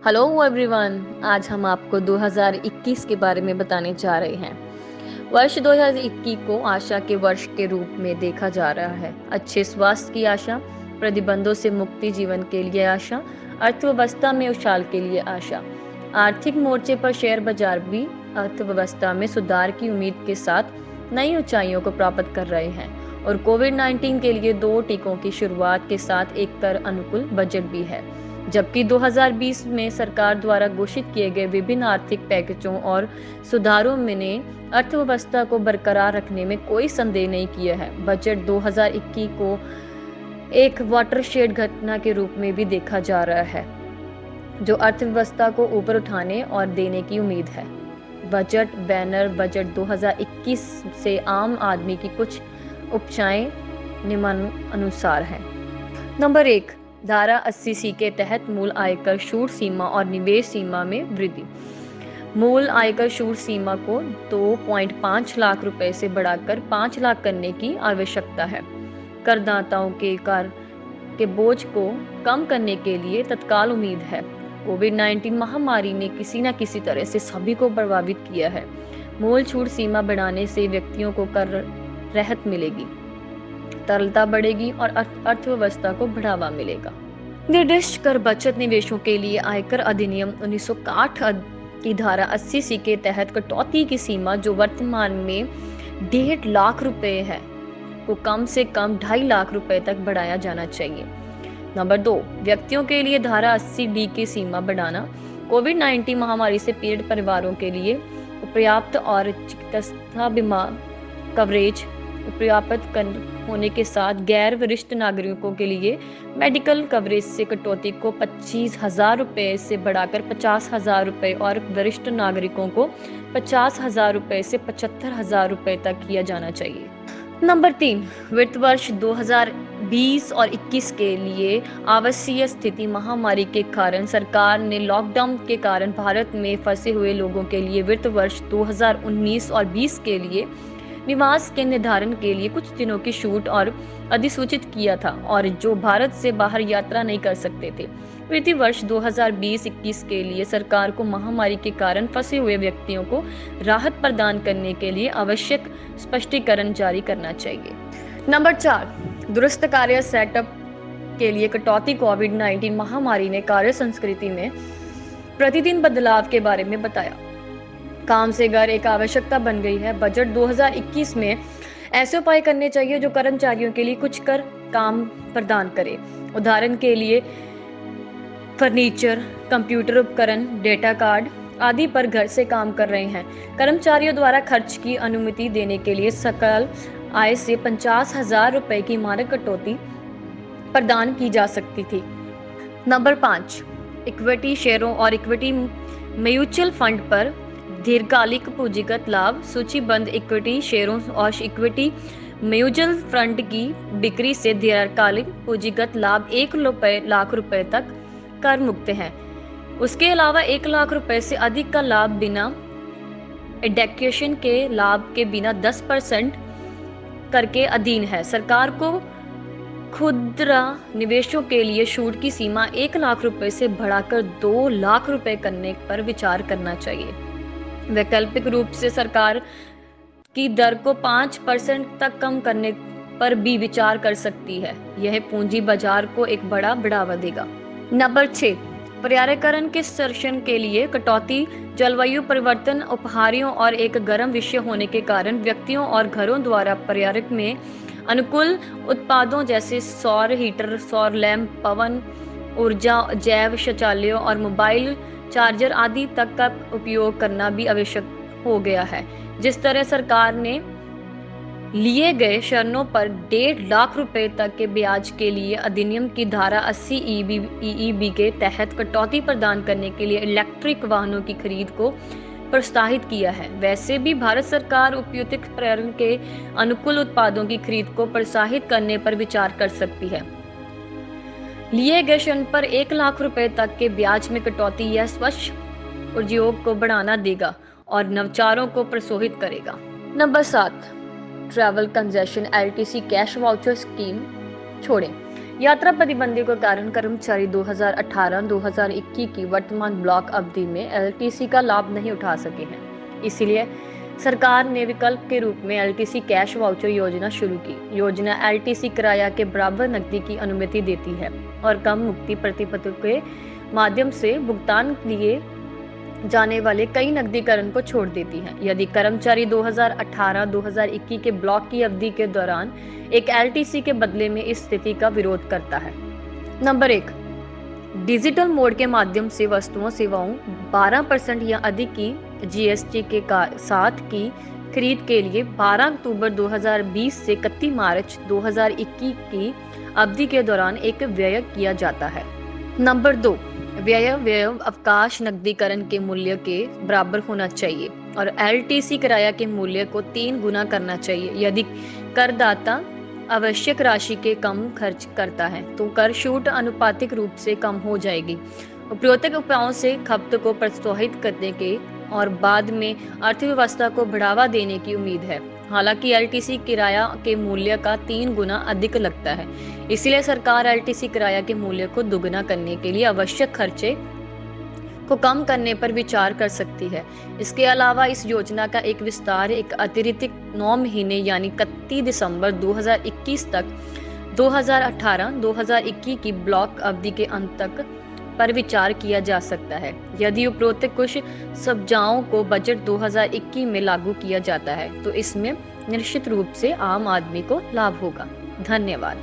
Hello everyone. आज हम आपको 2021 के बारे में बताने जा रहे हैं। वर्ष 2021 को आशा के वर्ष के रूप में देखा जा रहा है। अच्छे स्वास्थ्य की आशा, प्रतिबंधों से मुक्ति, जीवन के लिए आशा, अर्थव्यवस्था में उछाल के लिए आशा। आर्थिक मोर्चे पर शेयर बाजार भी अर्थव्यवस्था में सुधार की उम्मीद के साथ नई ऊंचाइयों को प्राप्त कर रहे हैं और कोविड-19 के लिए 2 टीकों की शुरुआत के साथ एक कर अनुकूल बजट भी है। जबकि 2020 में सरकार द्वारा घोषित किए गए विभिन्न आर्थिक पैकेजों और सुधारों में ने अर्थव्यवस्था को बरकरार रखने में कोई संदेह नहीं किया है। बजट 2021 को एक वाटरशेड घटना के रूप में भी देखा जा रहा है, जो अर्थव्यवस्था को ऊपर उठाने और देने की उम्मीद है। बजट बैनर बजट 2021 से आम आदमी की कुछ उपचाएं निम्नानुसार हैं। नंबर 1, धारा 80C के तहत मूल आयकर छूट सीमा और निवेश सीमा में वृद्धि। मूल आयकर छूट सीमा को 2.5 लाख रुपए से बढ़ाकर 5 लाख करने की आवश्यकता है। करदाताओं के कर के बोझ को कम करने के लिए तत्काल उम्मीद है। कोविड-19 महामारी ने किसी न किसी तरह से सभी को प्रभावित किया है। मूल छूट सीमा बढ़ाने से व्यक्तियों को कर राहत मिलेगी, तरलता बढ़ेगी और अर्थव्यवस्था को बढ़ावा मिलेगा। निर्दिष्ट कर बचत निवेशों के लिए आयकर अधिनियम 1961 की धारा 80C के तहत कटौती की सीमा, जो वर्तमान में 1.5 लाख रुपए है, को कम से कम 2.5 लाख रुपए तक बढ़ाया जाना चाहिए। नंबर 2, व्यक्तियों के लिए धारा 80D की सीमा बढ़ाना। कोविड-19 महामारी से पीड़ित परिवारों के लिए पर्याप्त और चिकित्सा बीमा कवरेज पर्याप्त होने के साथ गैर वरिष्ठ नागरिकों के लिए मेडिकल कवरेज से कटौती को 25,000 रुपए से बढ़ाकर 50,000 रुपए और वरिष्ठ नागरिकों को 50,000 रुपए से 75,000 रुपए तक किया जाना चाहिए। नंबर 3, वित्त वर्ष 2020 और 21 के लिए आवश्यक स्थिति। महामारी के कारण सरकार ने लॉकडाउन के कारण भारत में फंसे हुए लोगों के लिए वित्त वर्ष 2019 और 20 के लिए निवास के निर्धारण के लिए कुछ दिनों की छूट और अधिसूचित किया था, और जो भारत से बाहर यात्रा नहीं कर सकते थे। वित्तीय वर्ष 2020-21 के लिए सरकार को महामारी के कारण फंसे हुए व्यक्तियों को राहत प्रदान करने के लिए आवश्यक स्पष्टीकरण जारी करना चाहिए। नंबर 4, दुरुस्त कार्य सेटअप के लिए कटौती। कोविड-19 महामारी ने कार्य संस्कृति में प्रतिदिन बदलाव के बारे में बताया। काम से घर एक आवश्यकता बन गई है। बजट 2021 में ऐसे उपाय करने चाहिए जो कर्मचारियों के लिए कुछ कर काम प्रदान करे। उदाहरण के लिए फर्नीचर, कंप्यूटर उपकरण, डेटा कार्ड आदि पर घर से काम कर रहे हैं। कर्मचारियों द्वारा खर्च की अनुमति देने के लिए सकल आय से 50,000 रुपए की मानक कटौती प्रदान की जा सकती थी। नंबर 5, इक्विटी शेयरों और इक्विटी म्यूचुअल फंड पर दीर्घकालिक पूंजीगत लाभ। सूचीबद्ध इक्विटी शेयरों और इक्विटी म्यूचुअल फंड की बिक्री से दीर्घकालिक पूंजीगत लाभ 1 लाख रुपए तक कर मुक्त है। उसके अलावा 1 लाख रुपए से अधिक का लाभ बिना एडेक्वेशन के लाभ के बिना 10% कर के अधीन है। सरकार को खुदरा निवेशों के लिए छूट की सीमा 1 लाख रुपए से बढ़ाकर 2 लाख रुपए करने पर विचार करना चाहिए। वैकल्पिक रूप से सरकार की दर को 5% तक कम करने पर भी विचार कर सकती है। यह पूंजी बाजार को एक बड़ा बढ़ावा देगा। नंबर 6, पर्यावरण के संरक्षण के लिए कटौती। जलवायु परिवर्तन उपहारियों और एक गर्म विषय होने के कारण व्यक्तियों और घरों द्वारा पर्यावरण में अनुकूल उत्पादों जैसे सौर हीटर, सौर लैंप, पवन ऊर्जा, जैव शौचालयों और मोबाइल चार्जर आदि तक का उपयोग करना भी आवश्यक हो गया है। जिस तरह सरकार ने लिए गए ऋणों पर 1.5 लाख रुपए तक के ब्याज के लिए अधिनियम की धारा 80 EEB के तहत कटौती प्रदान करने के लिए इलेक्ट्रिक वाहनों की खरीद को प्रोत्साहित किया है, वैसे भी भारत सरकार उपयुक्त पर्यावरण के अनुकूल उत्पादों की खरीद को प्रोत्साहित करने पर विचार कर सकती है। लिए गए ऋण पर 1 लाख रुपए तक के ब्याज में कटौती यह स्वच्छ उद्योग को बढ़ावा देगा और नवाचारों को प्रोत्साहित करेगा। Number 7, travel concession LTC cash voucher scheme छोड़ें। यात्रा प्रतिबंधों के कारण कर्मचारी 2018-2021 की वर्तमान ब्लॉक अवधि में एलटीसी का लाभ नहीं उठा सके हैं। इसीलिए सरकार ने विकल्प के रूप में एलटीसी कैश वाउचर योजना शुरू की। योजना एलटीसी किराया के बराबर नकदी की अनुमति देती है और कम मुक्ति प्रतिपत्र के माध्यम से भुगतान लिए जाने वाले कई नकदीकरण को छोड़ देती है। यदि कर्मचारी 2018-2021 के ब्लॉक की अवधि के दौरान एक एलटीसी के बदले में इस स्थिति का विरोध करता है। नंबर 1, डिजिटल मोड के माध्यम से वस्तुओं सेवाओं 12% या अधिक की जीएसटी के साथ की खरीद के लिए 12 अक्टूबर 2020 से 31 मार्च 2021 की अवधि के दौरान एक व्यय किया जाता है। नंबर 2, व्यय अवकाश नकदीकरण के मूल्य के बराबर होना चाहिए और एलटीसी किराया के मूल्य को 3 गुना करना चाहिए। यदि करदाता आवश्यक राशि के कम खर्च करता है तो कर छूट आनुपातिक रूप से कम हो जाएगी। उपरोक्त उपायों से खपत को प्रोत्साहित करने के और बाद में अर्थव्यवस्था को बढ़ावा देने की उम्मीद है। हालांकि एलटीसी किराया के मूल्य का 3 गुना अधिक लगता है, इसलिए सरकार एलटीसी किराया के मूल्य को दुगना करने के लिए आवश्यक खर्चे को कम करने पर विचार कर सकती है। इसके अलावा इस योजना का एक विस्तार एक अतिरिक्त 9 महीने यानी 31 दिसंबर 2021 तक 2018-2021 की ब्लॉक अवधि के अंत तक पर विचार किया जा सकता है। यदि उपरोक्त कुछ सुझावों को बजट 2021 में लागू किया जाता है तो इसमें निश्चित रूप से आम आदमी को लाभ होगा। धन्यवाद।